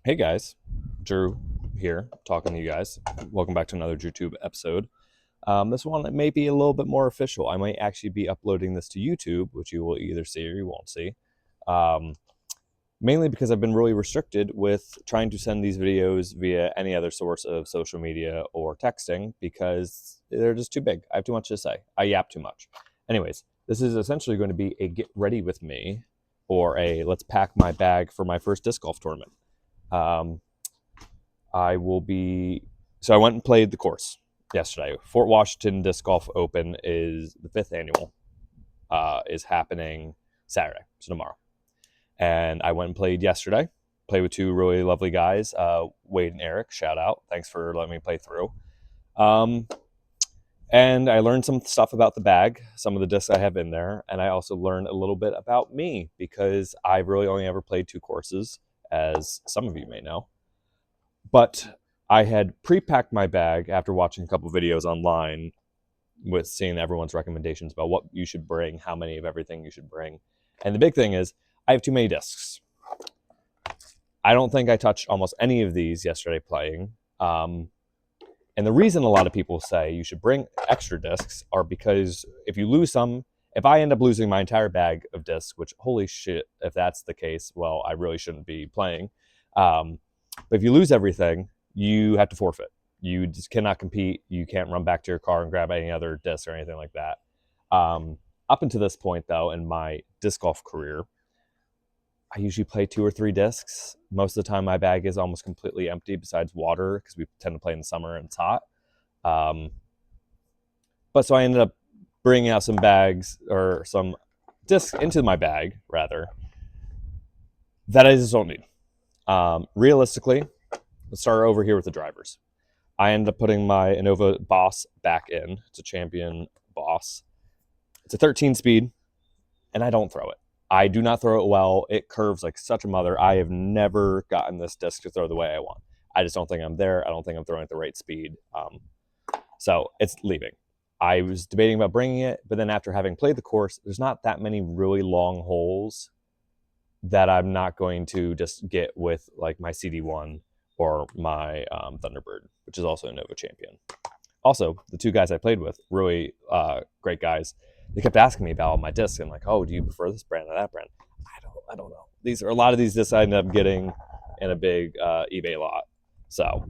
Hey guys, Drew here talking to you guys. Welcome back to another DrewTube episode. This one may be a little bit more official. I might actually be uploading this to YouTube, which you will either see or you won't see. Um, Mainly because I've been really restricted with trying to send these videos via any other source of social media or texting because they're just too big. I have too much to say. I yap too much. Anyways, this is essentially going to be a get ready with me or a let's pack my bag for my first disc golf tournament. Um, I will be. So I went and played the course yesterday. Fort Washington Disc Golf Open is the fifth annual. Is happening Saturday, so tomorrow. And I went and played yesterday. Played with two really lovely guys, Wade and Eric. Shout out! Thanks for letting me play through. And I learned some stuff about the bag, some of the discs I have in there, and I also learned a little bit about me because I've really only ever played two courses, as some of you may know. But I had pre-packed my bag after watching a couple videos online with seeing everyone's recommendations about what you should bring, how many of everything you should bring. And the big thing is I have too many discs. I don't think I touched almost any of these yesterday playing. And the reason a lot of people say you should bring extra discs are because if you lose some, if I end up losing my entire bag of discs, which holy shit, if that's the case, well, I really shouldn't be playing. But if you lose everything, you have to forfeit. You just cannot compete. You can't run back to your car and grab any other disc or anything like that. Up until this point, though, in my disc golf career, I usually play 2 or 3 discs. Most of the time, my bag is almost completely empty besides water because we tend to play in the summer and it's hot. But so I ended up bringing out some bags or some discs into my bag, rather, that I just don't need. Realistically, let's start over here with the drivers. I ended up putting my Innova Boss back in. It's a Champion Boss. It's a 13 speed, and I don't throw it. I do not throw it well. It curves like such a mother. I have never gotten this disc to throw the way I want. I just don't think I'm there. I don't think I'm throwing at the right speed. So it's leaving. I was debating about bringing it, but then after having played the course, there's not that many really long holes that I'm not going to just get with like my CD1 or my Thunderbird, which is also a Nova Champion. Also, the two guys I played with, really great guys. They kept asking me about all my discs and like, oh, do you prefer this brand or that brand? I don't know. These are a lot of these discs I ended up getting in a big eBay lot. So,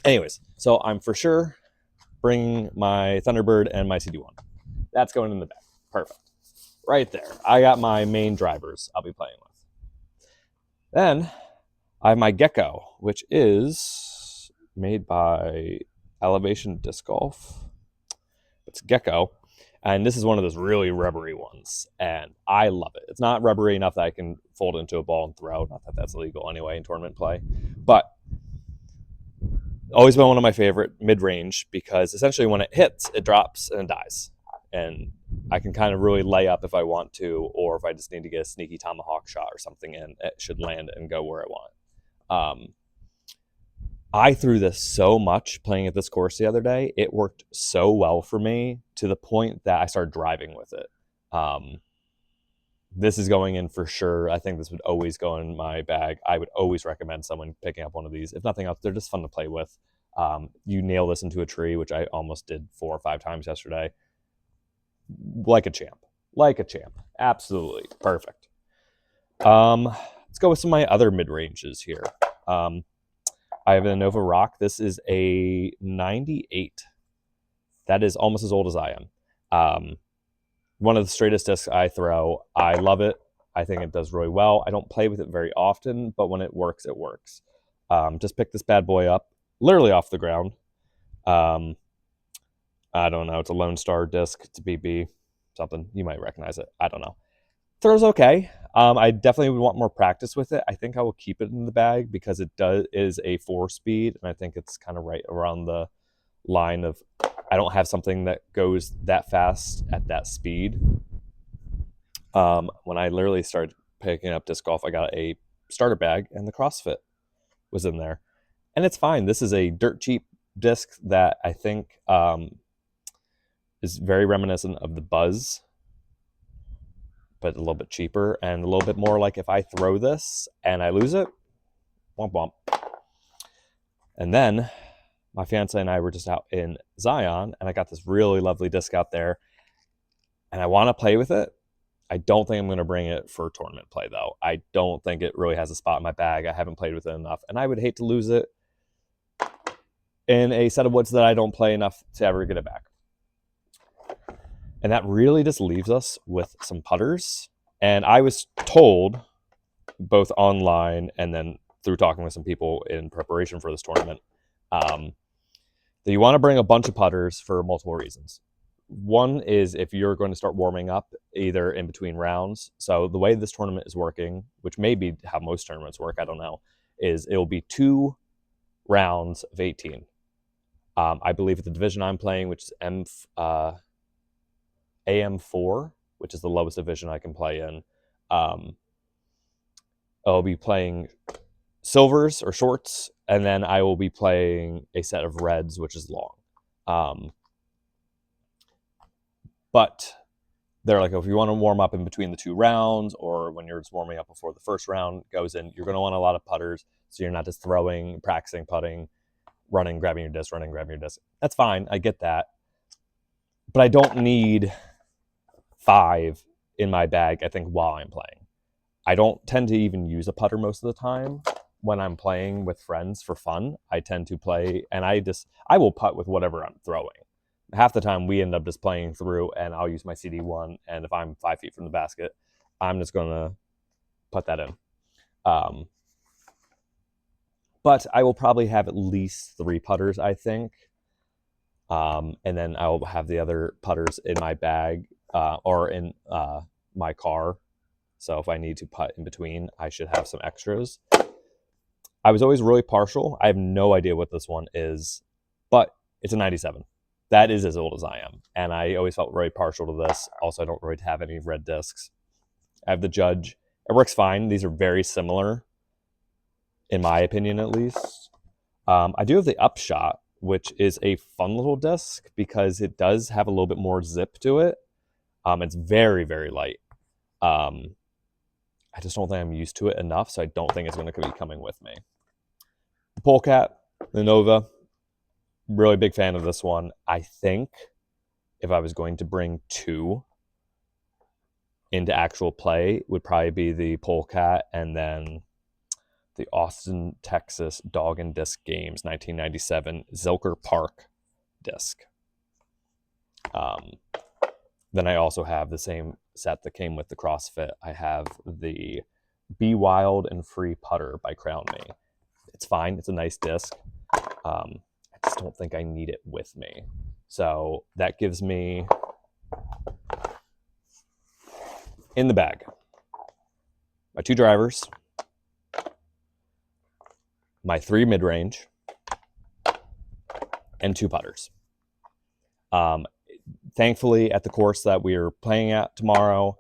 anyways, so I'm for sure bringing my Thunderbird and my CD1. That's going in the bag. Perfect. Right there. I got my main drivers I'll be playing with. Then I have my Gecko, which is made by Elevation Disc Golf. It's Gecko, and this is one of those really rubbery ones, and I love it. It's not rubbery enough that I can fold it into a ball and throw. Not that that's illegal anyway in tournament play, but always been one of my favorite mid-range because essentially when it hits, it drops and it dies. And I can kind of really lay up if I want to, or if I just need to get a sneaky tomahawk shot or something in, it should land and go where I want. I threw this so much playing at this course the other day. It worked so well for me to the point that I started driving with it. This is going in for sure. I think this would always go in my bag. I would always recommend someone picking up one of these. If nothing else, they're just fun to play with. You nail this into a tree, which I almost did 4 or 5 times yesterday. Like a champ. Like a champ. Absolutely. Perfect. Let's go with some of my other mid-ranges here. I have an Innova Rock. This is a 98. That is almost as old as I am. One of the straightest discs I throw. I love it. I think it does really well. I don't play with it very often, but when it works, it works. Just pick this bad boy up, literally off the ground. I don't know. It's a Lone Star disc. It's a BB, something. You might recognize it. I don't know. Throws okay. I definitely would want more practice with it. I think I will keep it in the bag because it is a 4-speed, and I think it's kind of right around the line of I don't have something that goes that fast at that speed. When I literally started picking up disc golf, I got a starter bag, and the CrossFit was in there, and it's fine. This is a dirt cheap disc that I think is very reminiscent of the Buzz, but a little bit cheaper and a little bit more like if I throw this and I lose it, Womp womp. And then my fiance and I were just out in Zion, and I got this really lovely disc out there, and I want to play with it. I don't think I'm going to bring it for tournament play, though. I don't think it really has a spot in my bag. I haven't played with it enough, and I would hate to lose it in a set of woods that I don't play enough to ever get it back. And that really just leaves us with some putters. And I was told, both online and then through talking with some people in preparation for this tournament, that you want to bring a bunch of putters for multiple reasons. One is if you're going to start warming up either in between rounds. So the way this tournament is working, which may be how most tournaments work, I don't know, is it will be 2 rounds of 18. I believe at the division I'm playing, which is AM4, which is the lowest division I can play in, I'll be playing silvers or shorts, and then I will be playing a set of reds, which is long. But they're like, if you want to warm up in between the 2 rounds, or when you're just warming up before the first round goes in, you're going to want a lot of putters, so you're not just throwing, practicing putting, running, grabbing your disc, running, grabbing your disc. That's fine. I get that. But I don't need 5 in my bag, I think, while I'm playing. I don't tend to even use a putter most of the time when I'm playing with friends for fun. I tend to play, and I will putt with whatever I'm throwing. Half the time we end up just playing through, and I'll use my CD1, and if I'm 5 feet from the basket, I'm just going to put that in. But I will probably have at least 3 putters, I think. And then I'll have the other putters in my bag or in my car. So if I need to putt in between, I should have some extras. I was always really partial. I have no idea what this one is, but it's a 97. That is as old as I am. And I always felt really partial to this. Also, I don't really have any red discs. I have the Judge. It works fine. These are very similar, in my opinion, at least. I do have the Upshot, which is a fun little disc because it does have a little bit more zip to it. It's very, very light. I just don't think I'm used to it enough, so I don't think it's going to be coming with me. The Polecat, the Nova, really big fan of this one. I think if I was going to bring 2 into actual play, would probably be the Polecat and then the Austin, Texas Dog and Disc Games 1997 Zilker Park disc. Then I also have the same set that came with the CrossFit. I have the Be Wild and Free Putter by Crown Me. It's fine. It's a nice disc. I just don't think I need it with me. So that gives me, in the bag, my 2 drivers, my 3 mid-range, and 2 putters. Thankfully, at the course that we're playing at tomorrow,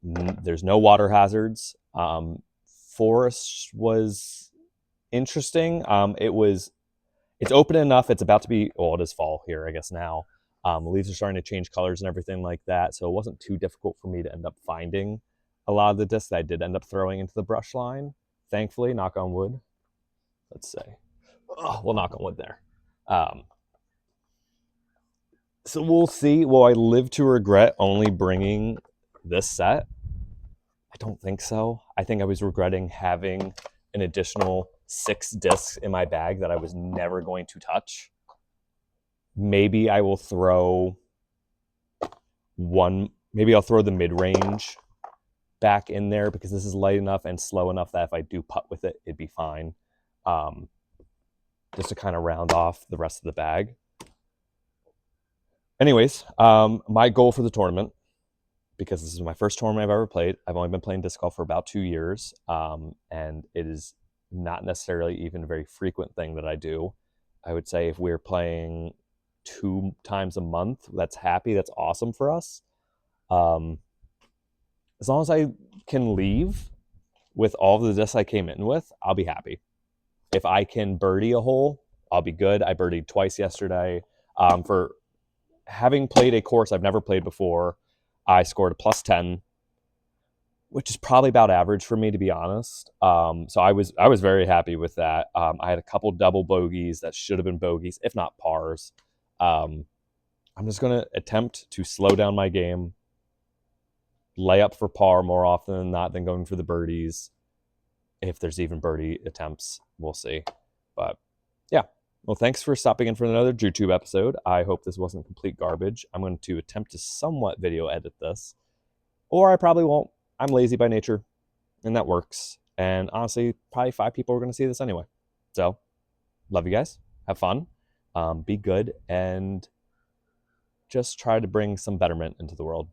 there's no water hazards. Forest was interesting. It's open enough. It's about to be, well, it is fall here, I guess now. The leaves are starting to change colors and everything like that. So it wasn't too difficult for me to end up finding a lot of the discs that I did end up throwing into the brush line. Thankfully, knock on wood. Let's say, we'll knock on wood there. So we'll see. Will I live to regret only bringing this set? I don't think so. I think I was regretting having an additional 6 discs in my bag that I was never going to touch. Maybe I will throw maybe I'll throw the mid-range back in there because this is light enough and slow enough that if I do putt with it, it'd be fine. Just to kind of round off the rest of the bag. Anyways, my goal for the tournament, because this is my first tournament I've ever played, I've only been playing disc golf for about 2 years, and it is not necessarily even a very frequent thing that I do. I would say if we're playing 2 times a month, that's awesome for us. As long as I can leave with all the discs I came in with, I'll be happy. If I can birdie a hole, I'll be good. I birdied twice yesterday. For having played a course I've never played before, I scored a +10. which is probably about average for me, to be honest. So I was very happy with that. I had a couple double bogeys that should have been bogeys, if not pars. I'm just going to attempt to slow down my game, lay up for par more often than not than going for the birdies. If there's even birdie attempts, we'll see. But yeah, well, thanks for stopping in for another YouTube episode. I hope this wasn't complete garbage. I'm going to attempt to somewhat video edit this, or I probably won't. I'm lazy by nature, and that works. And honestly, probably 5 people are going to see this anyway. So, love you guys. Have fun. Be good, and just try to bring some betterment into the world.